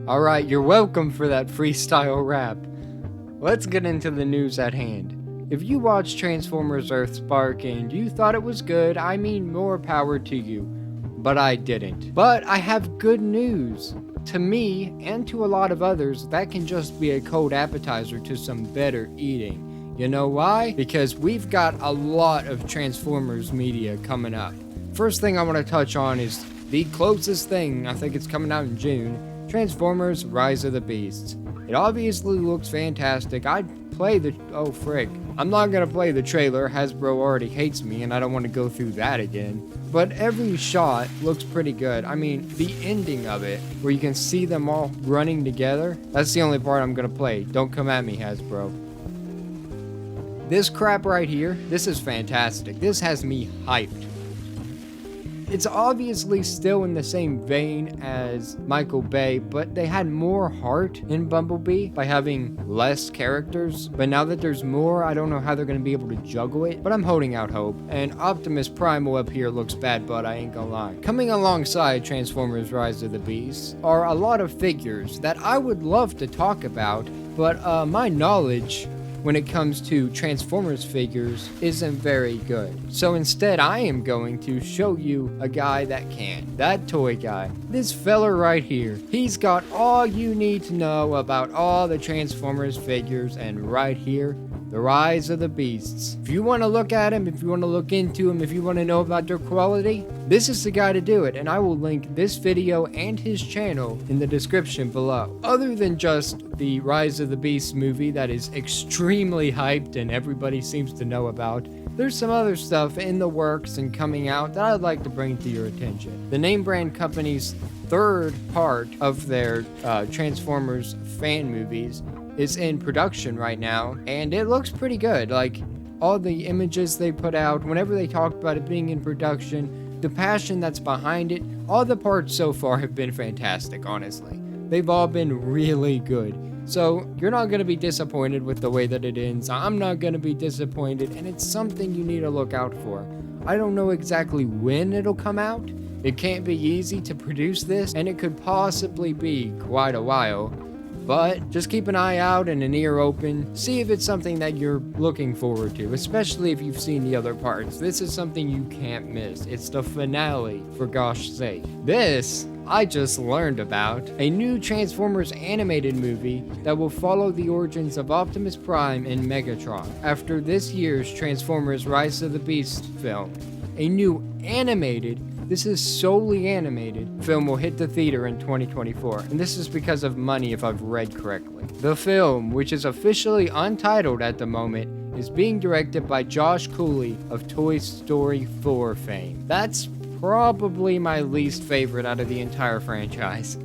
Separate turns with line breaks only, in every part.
Alright, you're welcome for that freestyle rap. Let's get into the news at hand. If you watched Transformers Earthspark and you thought it was good, I mean more power to you. But I didn't. But I have good news. To me, and to a lot of others, that can just be a cold appetizer to some better eating. You know why? Because we've got a lot of Transformers media coming up. First thing I want to touch on is the closest thing, I think it's coming out in June, Transformers Rise of the Beasts. It obviously looks fantastic. I'd play the... oh frick. I'm not gonna play the trailer. Hasbro already hates me and I don't want to go through that again. But every shot looks pretty good. I mean, the ending of it, where you can see them all running together, that's the only part I'm gonna play. Don't come at me, Hasbro. This crap right here, this is fantastic. This has me hyped. It's obviously still in the same vein as Michael Bay, but they had more heart in Bumblebee by having less characters. But now that there's more, I don't know how they're going to be able to juggle it, but I'm holding out hope. And Optimus Primal up here looks bad, but I ain't gonna lie. Coming alongside Transformers Rise of the Beasts are a lot of figures that I would love to talk about, but my knowledge when it comes to Transformers figures isn't very good. So instead I am going to show you a guy that can. That toy guy. This fella right here. He's got all you need to know about all the Transformers figures, and right here, the Rise of the Beasts. If you want to look at him, if you want to look into him, if you want to know about their quality, this is the guy to do it, and I will link this video and his channel in the description below. Other than just the Rise of the Beasts movie that is extremely hyped and everybody seems to know about, there's some other stuff in the works and coming out that I'd like to bring to your attention. The name brand company's third part of their Transformers fan movies is in production right now, and it looks pretty good. Like, all the images they put out, whenever they talked about it being in production, the passion that's behind it, all the parts so far have been fantastic, honestly. They've all been really good. So, you're not going to be disappointed with the way that it ends. I'm not going to be disappointed, and it's something you need to look out for. I don't know exactly when it'll come out. It can't be easy to produce this, and it could possibly be quite a while. But just keep an eye out and an ear open. See if it's something that you're looking forward to, especially if you've seen the other parts. This is something you can't miss. It's the finale, for gosh sake. This, I just learned about. A new Transformers animated movie that will follow the origins of Optimus Prime and Megatron after this year's Transformers Rise of the Beast film. A new animated, this is solely animated, film will hit the theater in 2024, and this is because of money if I've read correctly. The film, which is officially untitled at the moment, is being directed by Josh Cooley of Toy Story 4 fame. That's probably my least favorite out of the entire franchise.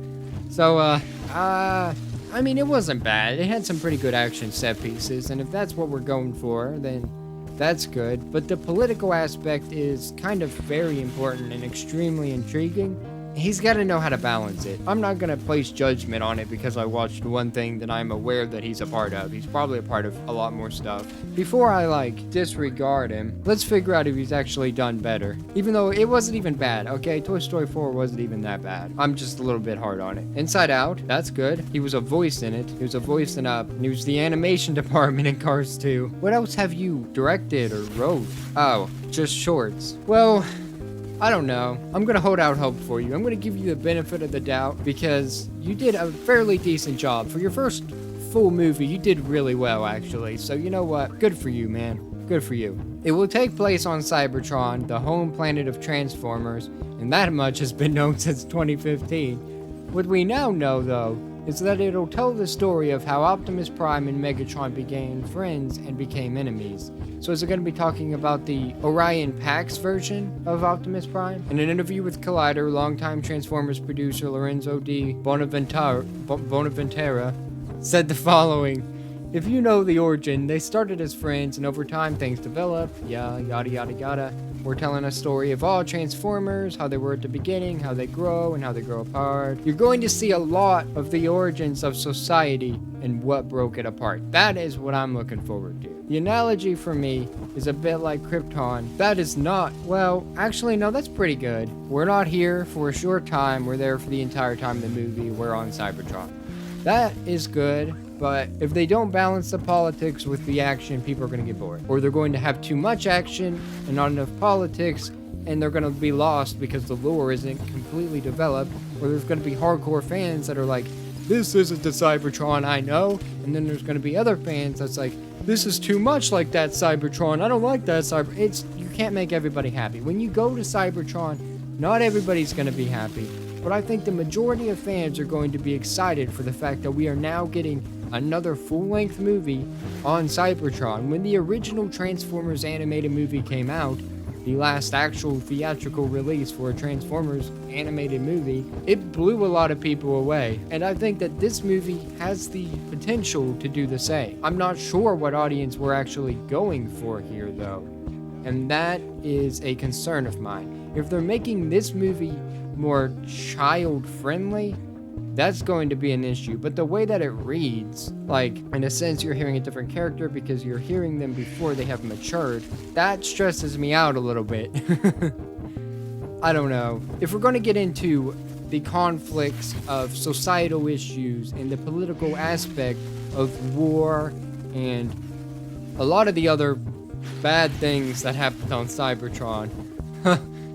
So, I mean, it wasn't bad. It had some pretty good action set pieces, and if that's what we're going for, then that's good, but the political aspect is kind of very important and extremely intriguing. He's got to know how to balance it. I'm not going to place judgment on it because I watched one thing that I'm aware that he's a part of. He's probably a part of a lot more stuff. Before I, disregard him, let's figure out if he's actually done better. Even though it wasn't even bad, okay? Toy Story 4 wasn't even that bad. I'm just a little bit hard on it. Inside Out, that's good. He was a voice in it. He was a voice in Up. And he was the animation department in Cars 2. What else have you directed or wrote? Oh, just shorts. Well, I don't know. I'm gonna hold out hope for you. I'm gonna give you the benefit of the doubt because you did a fairly decent job. For your first full movie, you did really well, actually. So you know what? Good for you, man. Good for you. It will take place on Cybertron, the home planet of Transformers, and that much has been known since 2015. What we now know, though, is that it'll tell the story of how Optimus Prime and Megatron became friends and became enemies. So is it going to be talking about the Orion Pax version of Optimus Prime? In an interview with Collider, longtime Transformers producer Lorenzo D. Bonaventura said the following: if you know the origin, they started as friends, and over time things develop, yada yada yada. We're telling a story of all Transformers, how they were at the beginning, how they grow, and how they grow apart. You're going to see a lot of the origins of society and what broke it apart. That is what I'm looking forward to. The analogy for me is a bit like Krypton. That is not, well, actually no, that's pretty good. We're not here for a short time, we're there for the entire time of the movie, we're on Cybertron. That is good. But if they don't balance the politics with the action, people are going to get bored. Or they're going to have too much action and not enough politics, and they're going to be lost because the lore isn't completely developed. Or there's going to be hardcore fans that are like, this isn't the Cybertron I know. And then there's going to be other fans that's like, this is too much like that Cybertron. I don't like that You can't make everybody happy. When you go to Cybertron, not everybody's going to be happy. But I think the majority of fans are going to be excited for the fact that we are now getting another full-length movie on Cybertron. When the original Transformers animated movie came out, the last actual theatrical release for a Transformers animated movie, it blew a lot of people away. And I think that this movie has the potential to do the same. I'm not sure what audience we're actually going for here though. And that is a concern of mine. If they're making this movie more child-friendly, that's going to be an issue. But the way that it reads, like, in a sense, you're hearing a different character because you're hearing them before they have matured, that stresses me out a little bit. I don't know. If we're going to get into the conflicts of societal issues and the political aspect of war and a lot of the other bad things that happened on Cybertron,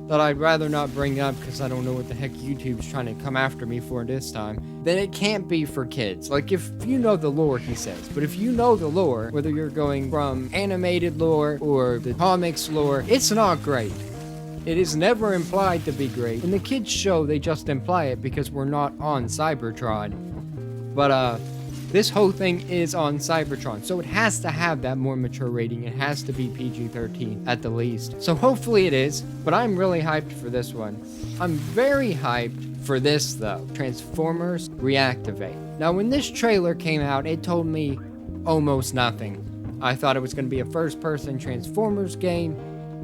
that I'd rather not bring up because I don't know what the heck YouTube's trying to come after me for this time, then it can't be for kids. Like, if you know the lore, he says. But if you know the lore, whether you're going from animated lore or the comics lore, it's not great. It is never implied to be great. In the kids show, they just imply it because we're not on Cybertron. But, this whole thing is on Cybertron, so it has to have that more mature rating. It has to be PG-13 at the least. So hopefully it is, but I'm really hyped for this one. I'm very hyped for this though, Transformers Reactivate. Now when this trailer came out, it told me almost nothing. I thought it was going to be a first-person Transformers game,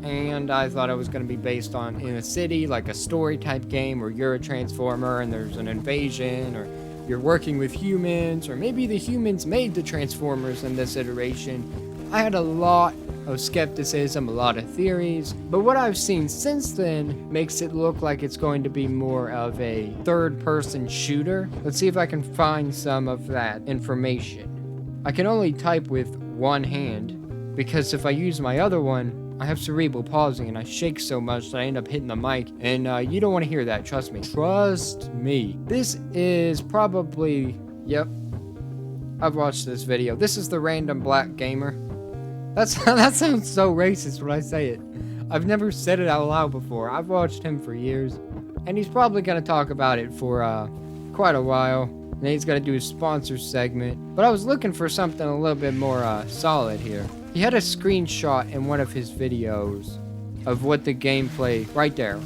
and I thought it was going to be based on in a city, like a story type game where you're a Transformer and there's an invasion, or you're working with humans, or maybe the humans made the Transformers in this iteration. I had a lot of skepticism, a lot of theories, but what I've seen since then makes it look like it's going to be more of a third-person shooter. Let's see if I can find some of that information. I can only type with one hand, because if I use my other one, I have cerebral palsy and I shake so much that I end up hitting the mic, and you don't want to hear that, trust me. Trust me. This is probably, yep, I've watched this video. This is the random black gamer. That sounds so racist when I say it. I've never said it out loud before. I've watched him for years, and he's probably going to talk about it for quite a while. And he's going to do his sponsor segment. But I was looking for something a little bit more solid here. He had a screenshot in one of his videos of what the gameplay, right there.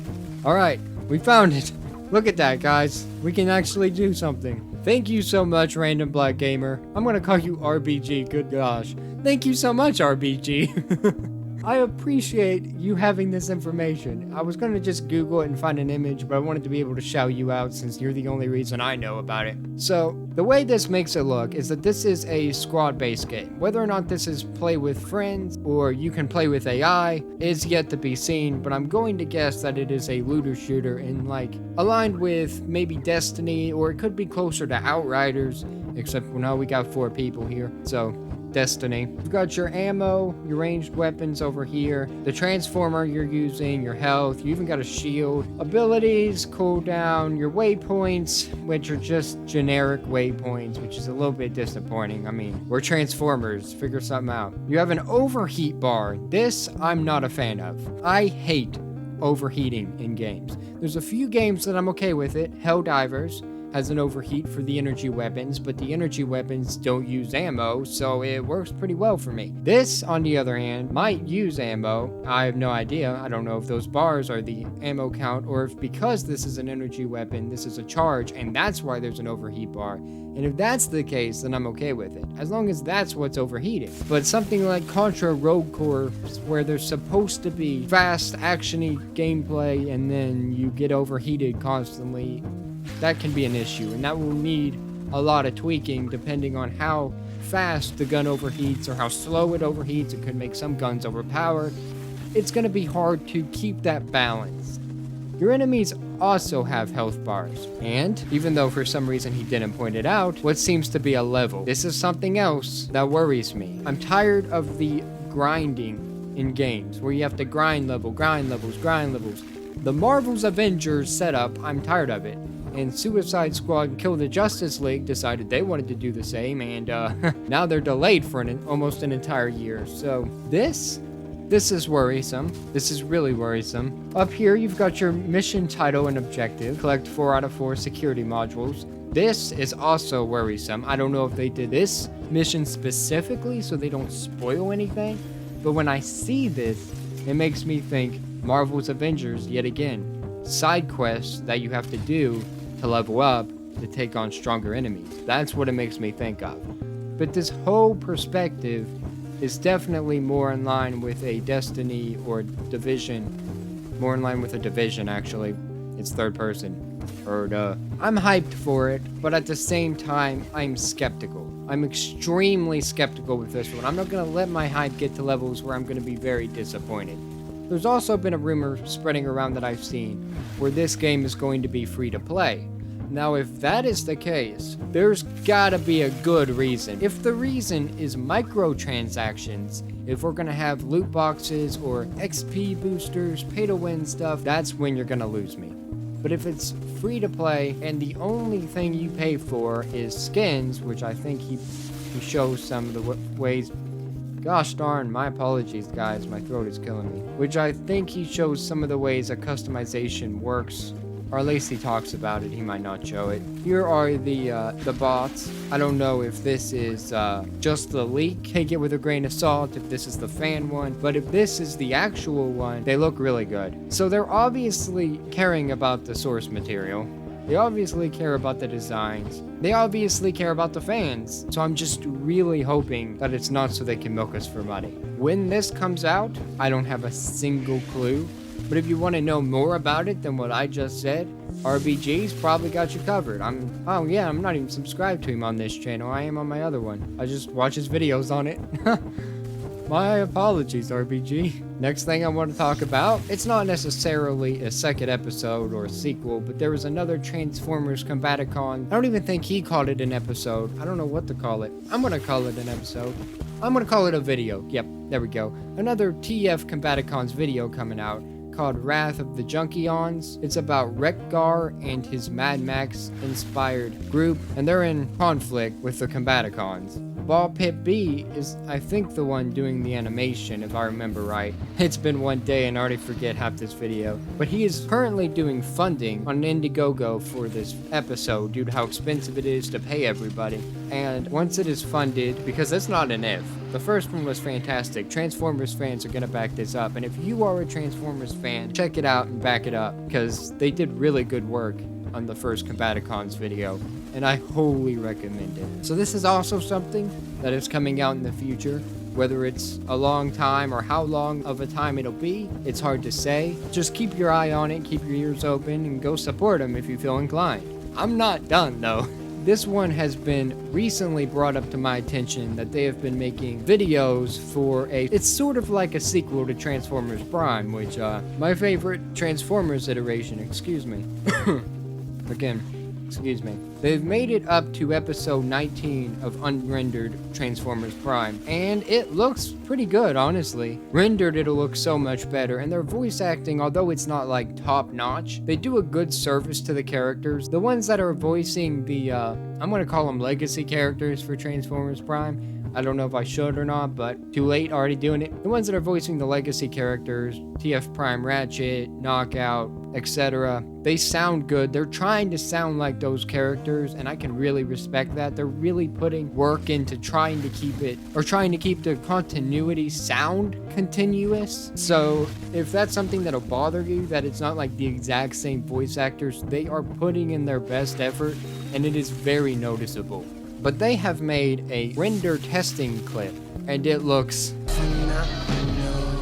Alright, we found it. Look at that, guys. We can actually do something. Thank you so much, Random Black Gamer. I'm gonna call you RBG, good gosh. Thank you so much, RBG. I appreciate you having this information. I was gonna just Google it and find an image, but I wanted to be able to shout you out since you're the only reason I know about it. So, the way this makes it look is that this is a squad-based game. Whether or not this is play with friends, or you can play with AI, is yet to be seen, but I'm going to guess that it is a looter shooter and like, aligned with maybe Destiny, or it could be closer to Outriders, except now we got 4 people here, so Destiny. You've got your ammo, your ranged weapons over here, the transformer you're using, your health, you even got a shield, abilities, cooldown, your waypoints, which are just generic waypoints, which is a little bit disappointing. I mean, we're Transformers, figure something out. You have an overheat bar. This I'm not a fan of. I hate overheating in games. There's a few games that I'm okay with it, Helldivers, has an overheat for the energy weapons, but the energy weapons don't use ammo, so it works pretty well for me. This, on the other hand, might use ammo. I have no idea. I don't know if those bars are the ammo count, or if because this is an energy weapon, this is a charge, and that's why there's an overheat bar. And if that's the case, then I'm okay with it, as long as that's what's overheating. But something like Contra Rogue Corps, where there's supposed to be fast, actiony gameplay, and then you get overheated constantly, that can be an issue, and that will need a lot of tweaking depending on how fast the gun overheats or how slow it overheats. It could make some guns overpowered. It's going to be hard to keep that balance. Your enemies also have health bars, and even though for some reason he didn't point it out, what seems to be a level. This is something else that worries me. I'm tired of the grinding in games where you have to grind levels. The Marvel's Avengers setup, I'm tired of it. And Suicide Squad and Kill the Justice League decided they wanted to do the same, and now they're delayed for almost an entire year. So this is worrisome. This is really worrisome. Up here, you've got your mission title and objective. Collect 4 out of 4 security modules. This is also worrisome. I don't know if they did this mission specifically so they don't spoil anything, but when I see this, it makes me think Marvel's Avengers yet again. Side quests that you have to do to level up to take on stronger enemies. That's what it makes me think of. But this whole perspective is definitely more in line with a Destiny or Division. More in line with a Division, actually. It's third person. I'm hyped for it, but at the same time, I'm skeptical. I'm extremely skeptical with this one. I'm not going to let my hype get to levels where I'm going to be very disappointed. There's also been a rumor spreading around that I've seen where this game is going to be free to play. Now, if that is the case, there's gotta be a good reason. If the reason is microtransactions, if we're gonna have loot boxes or XP boosters, pay to win stuff, that's when you're gonna lose me. But if it's free to play and the only thing you pay for is skins, which I think he shows some of the ways. Gosh darn, my apologies guys, my throat is killing me. Which I think he shows some of the ways a customization works. Or at least he talks about it, he might not show it. Here are the bots. I don't know if this is just the leak. Take it with a grain of salt if this is the fan one. But if this is the actual one, they look really good. So they're obviously caring about the source material. They obviously care about the designs. They obviously care about the fans. So I'm just really hoping that it's not so they can milk us for money. When this comes out, I don't have a single clue. But if you want to know more about it than what I just said, RBG's probably got you covered. I'm not even subscribed to him on this channel. I am on my other one. I just watch his videos on it. My apologies, RBG. Next thing I want to talk about, it's not necessarily a second episode or a sequel, but there was another Transformers Combaticon. I don't even think he called it an episode. I don't know what to call it. I'm going to call it an episode. I'm going to call it a video. Yep, there we go. Another TF Combaticons video coming out called Wrath of the Junkions. It's about Wreck-Gar and his Mad Max inspired group, and they're in conflict with the Combaticons. Ball Pit B is, I think, the one doing the animation, if I remember right. It's been one day and I already forget half this video. But he is currently doing funding on Indiegogo for this episode due to how expensive it is to pay everybody. And once it is funded, because that's not an if, the first one was fantastic. Transformers fans are gonna back this up. And if you are a Transformers fan, check it out and back it up, because they did really good work on the first Combaticons video, and I wholly recommend it. So this is also something that is coming out in the future. Whether it's a long time or how long of a time it'll be, it's hard to say. Just keep your eye on it, keep your ears open, and go support them if you feel inclined. I'm not done though. This one has been recently brought up to my attention that they have been making videos for it's sort of like a sequel to Transformers Prime, which, my favorite Transformers iteration, excuse me. Again, excuse me. They've made it up to episode 19 of unrendered Transformers Prime, and it looks pretty good, honestly. Rendered, it'll look so much better, and their voice acting, although it's not like top notch, they do a good service to the characters. The ones that are voicing the, I'm gonna call them legacy characters for Transformers Prime. I don't know if I should or not, but too late, already doing it. The ones that are voicing the legacy characters, TF Prime Ratchet, Knockout, etc. They sound good. They're trying to sound like those characters, and I can really respect that. They're really putting work into trying to keep the continuity sound continuous. So if that's something that'll bother you, that it's not like the exact same voice actors, they are putting in their best effort, and it is very noticeable. But they have made a render testing clip, and it looks...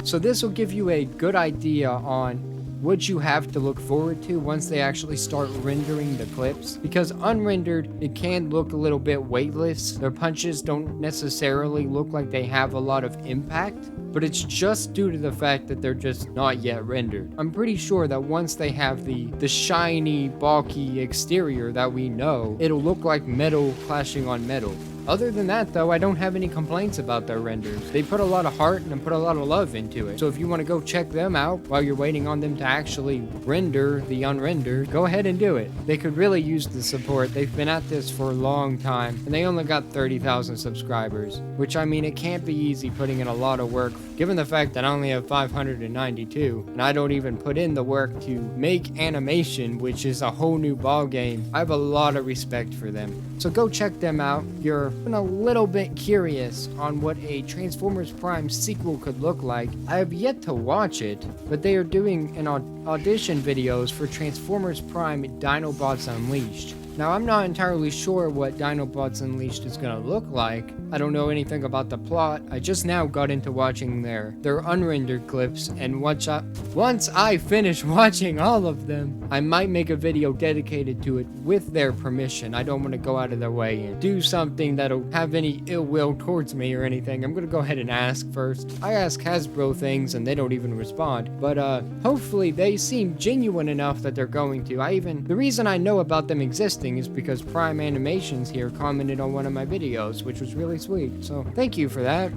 So this will give you a good idea on what you have to look forward to once they actually start rendering the clips. Because unrendered, it can look a little bit weightless. Their punches don't necessarily look like they have a lot of impact, but it's just due to the fact that they're just not yet rendered. I'm pretty sure that once they have the shiny, bulky exterior that we know, it'll look like metal clashing on metal. Other than that, though, I don't have any complaints about their renders. They put a lot of heart and put a lot of love into it. So if you want to go check them out while you're waiting on them to actually render the unrendered, go ahead and do it. They could really use the support. They've been at this for a long time, and they only got 30,000 subscribers, which, I mean, it can't be easy putting in a lot of work, given the fact that I only have 592, and I don't even put in the work to make animation, which is a whole new ball game. I have a lot of respect for them. So go check them out. You're a little bit curious on what a Transformers Prime sequel could look like. I have yet to watch it, but they are doing an audition videos for Transformers Prime Dinobots Unleashed. Now, I'm not entirely sure what Dinobots Unleashed is going to look like. I don't know anything about the plot. I just now got into watching their unrendered clips, and once I finish watching all of them, I might make a video dedicated to it with their permission. I don't want to go out of their way and do something that'll have any ill will towards me or anything. I'm going to go ahead and ask first. I ask Hasbro things and they don't even respond, but hopefully they seem genuine enough that they're going to. The reason I know about them existing is because Prime Animations here commented on one of my videos, which was really sweet, so thank you for that.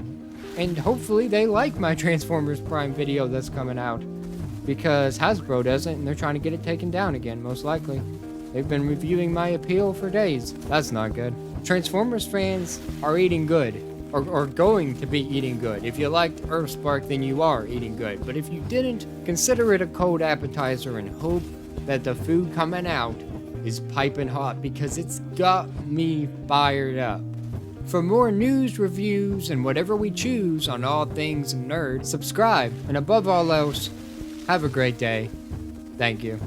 And hopefully they like my Transformers Prime video that's coming out, because Hasbro doesn't, and they're trying to get it taken down again, most likely. They've been reviewing my appeal for days. That's not good. Transformers fans are eating good, or going to be eating good. If you liked Earthspark, then you are eating good, but if you didn't, consider it a cold appetizer and hope that the food coming out is piping hot, because it's got me fired up. For more news, reviews, and whatever we choose on all things nerd, subscribe, and above all else, have a great day. Thank you.